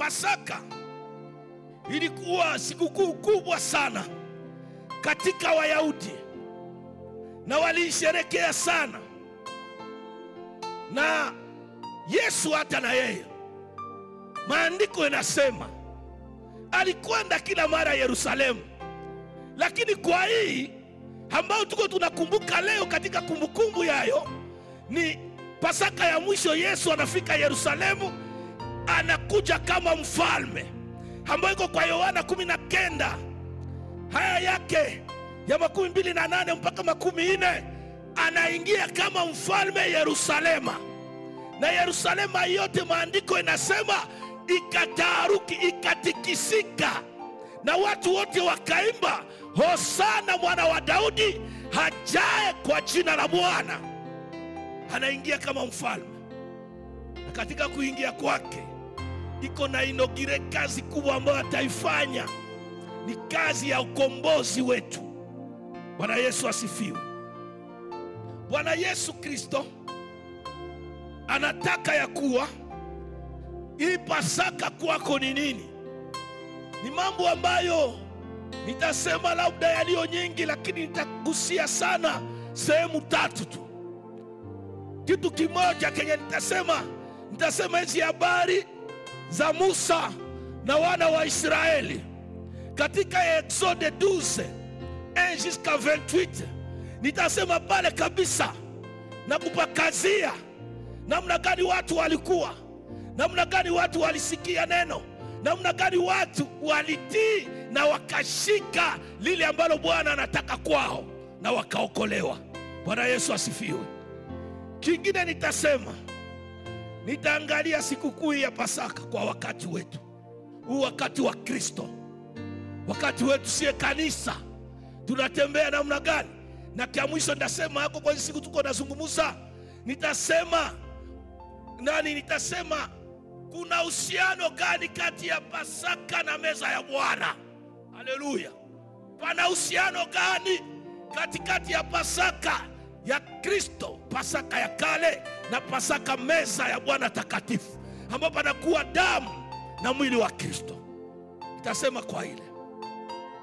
Pasaka ilikuwa sikukuu kubwa sana katika Wayahudi, na walisherehekea sana. Na Yesu hata na yeye, maandiko yanasema alikwenda kila mara Yerusalemu. Lakini kwa hii ambao tuko tunakumbuka leo katika kumbukumbu yayo, ni Pasaka ya mwisho. Yesu anafika Yerusalemu, anakuja kama mfalme, ambayo iko kwa Yohana 19 haya yake ya 28 mpaka 40. Anaingia kama mfalme Yerusalema, na Yerusalema yote maandiko inasema ikataharuki, ikatikisika, na watu wote wakaimba, Hosana mwana wa Daudi, hajaye kwa jina la Bwana. Anaingia kama mfalme, na katika kuingia kwake iko na inogire kazi kubwa ambayo ataifanya. Ni kazi ya ukombozi wetu. Bwana Yesu asifiwe. Bwana Yesu Kristo anataka ya kuwa hii Pasaka kwako ni nini? Ni mambo ambayo nitasema labda yaliyo nyingi, lakini nitagusia sana sehemu 3 tu. Kitu kimoja kenye nitasema hizi habari za Musa na wana wa Israeli katika Exode 12 jusqu'à 28. Nitasema pale kabisa na kupakazia namna gani watu walikuwa, namna gani watu walisikia neno, namna gani watu walitii na wakashika lile ambalo Bwana anataka kwao na wakaokolewa. Bwana Yesu asifiwe. Kingine nitaangalia sikukuu ya Pasaka kwa wakati wetu. Huu wakati wa Kristo, wakati wetu sie kanisa, tunatembea namna gani? Na kia mwisho nitasema hapo kwa siku tuko nazungumza, nitasema kuna uhusiano gani kati ya Pasaka na meza ya Bwana. Haleluya. Pana uhusiano gani katikati ya Pasaka ya Kristo, Pasaka ya kale, na Pasaka meza ya Bwana takatifu, ambapo panakuwa damu na mwili wa Kristo? Nitasema kwa ile